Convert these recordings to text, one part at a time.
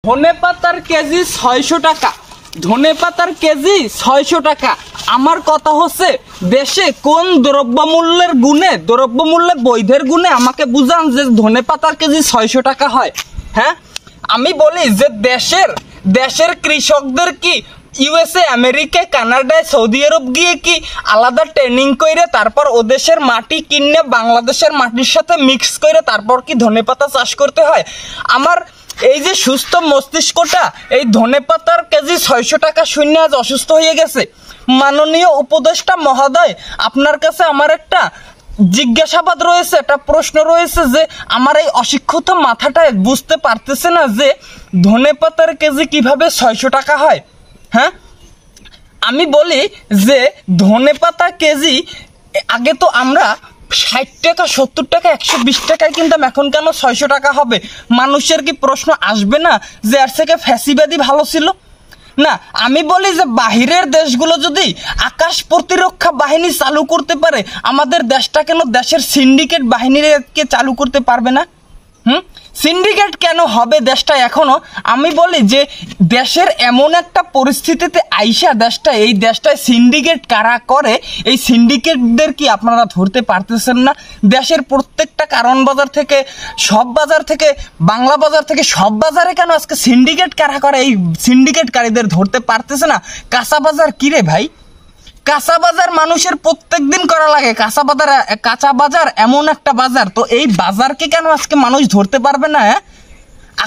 ধনে পাতার কেজি ৬০০ টাকা। ধনে পাতার কেজি ৬০০ টাকা। আমার কথা হচ্ছে দেশে কোন দ্রব্যমূল্যের গুণে, দ্রব্যমূল্যে বৈধের গুণে আমাকে বুঝান যে ধনে পাতার কেজি ৬০০ টাকা হয়। হ্যাঁ, আমি বলি যে দেশের কৃষকদের কি ইউএসএ, আমেরিকা, কানাডায়, সৌদি আরব গিয়ে কি আলাদা ট্রেনিং করে তারপর ও দেশের মাটি কিনে বাংলাদেশের মাটির সাথে মিক্স করে তারপর কি ধনেপাতা চাষ করতে হয়? আমার এই যে সুস্থ মস্তিষ্কটা এই ধনেপাতার কেজি ৬০০ টাকা শূন্য আজ অসুস্থ হয়ে গেছে। মাননীয় উপদেষ্টা মহোদয়, আপনার কাছে আমার একটা জিজ্ঞাসাবাদ রয়েছে, একটা প্রশ্ন রয়েছে যে আমার এই অশিক্ষিত মাথাটায় বুঝতে পারতেছে না যে ধনেপাতার কেজি কিভাবে ৬০০ টাকা হয়। হ্যাঁ, আমি বলি যে ধনেপাতা কেজি আগে তো আমরা ৬০ টাকা, ৭০ টাকা, ১২০ টাকায় কিনতাম, এখন কেন ৬০০ টাকা হবে? মানুষের কি প্রশ্ন আসবে না যে এর থেকে ফ্যাসিবাদী ভালো ছিল? না, আমি বলি যে বাহিরের দেশগুলো যদি আকাশ প্রতিরক্ষা বাহিনী চালু করতে পারে, আমাদের দেশটা কেন দেশের সিন্ডিকেট বাহিনীকে চালু করতে পারবে না? সিন্ডিকেট কেন হবে দেশটা এখনো? আমি বলি যে দেশের এমন একটা পরিস্থিতিতে আইসা এই দেশটায় সিন্ডিকেট কারা করে, এই সিন্ডিকেটদের কি আপনারা ধরতে পারতেছেন না? দেশের প্রত্যেকটা কারণ বাজার থেকে, সব বাজার থেকে, বাংলা বাজার থেকে সব বাজারে কেন আজকে সিন্ডিকেট কারা করে, এই সিন্ডিকেটকারীদের ধরতে পারতেছে না? কাঁচা বাজার কিরে ভাই? কাঁচা বাজার মানুষের প্রত্যেক দিন করা লাগে। কাঁচা বাজার এমন একটা বাজার, তো এই বাজারকে কেন আজকে মানুষ ধরতে পারবে না?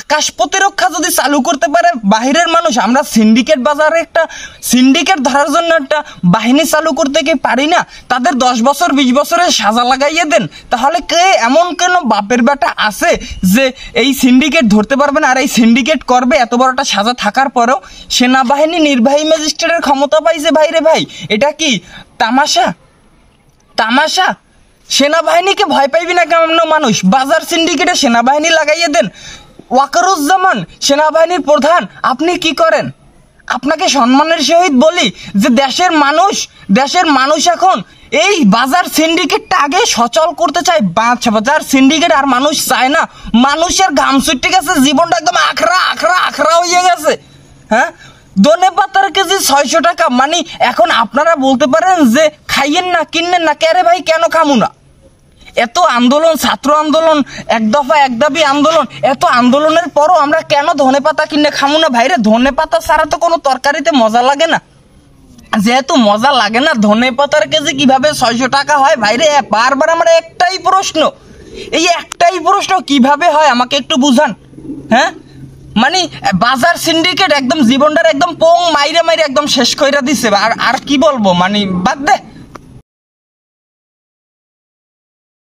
আকাশ প্রতিরক্ষা যদি চালু করতে পারে বাহিরের মানুষ, আমরা সিন্ডিকেট বাজারে একটা সিন্ডিকেট ধরার জন্য একটা বাহিনী চালু করতে কি পারি না? তাদের 10 বছর 20 বছরের সাজা লাগাইয়ে দেন। তাহলে কে এমন কেন বাপের বেটা আছে যে এই সিন্ডিকেট ধরতে পারবে না আর এই সিন্ডিকেট করবে? এত বড় একটা সাজা থাকার পরেও সেনাবাহিনী নির্বাহী ম্যাজিস্ট্রেটের ক্ষমতা পাইছে ভাইরে ভাই, এটা কি তামাশা? তামাশা? সেনাবাহিনীকে ভয় পাইবি না কেমন মানুষ? বাজার সিন্ডিকেটে সেনাবাহিনী লাগাইয়ে দেন। ওয়াকারুজ্জামান সেনাবাহিনীর প্রধান, আপনি কি করেন? আপনাকে সম্মানের সহিত বলি যে দেশের মানুষ এখন এই বাজার সিন্ডিকেটটা আগে সচল করতে চায়। বাজার সিন্ডিকেট আর মানুষ চায় না। মানুষের ঘাম ছুটে গেছে, জীবনটা একদম আখড়া আখড়া আখড়া হয়ে গেছে। হ্যাঁ, ধনেপাতার কেজি ৬০০ টাকা। মানে এখন আপনারা বলতে পারেন যে খাইয়েন না, কিনেন না। কে ভাই, কেন খামু না? এত আন্দোলন, ছাত্র আন্দোলন, এক দফা এক দাবি আন্দোলন, এত আন্দোলনের পরও আমরা কেন ধনেপাতা কিনে খামু না? ভাইরে, ধনেপাতা ছাড়া তো কোনো তরকারিতে মজা লাগে না। যেহেতু মজা লাগে না, ধনেপাতার কেজি কিভাবে ৬০০ টাকা হয়? ভাইরে, বারবার আমার একটাই প্রশ্ন, এই একটাই প্রশ্ন, কিভাবে হয় আমাকে একটু বুঝান। হ্যাঁ, মানে বাজার সিন্ডিকেট একদম জীবনটার একদম পোং মাইরে একদম শেষ কইরা দিছে। আর কি বলবো, মানে বাদ দে।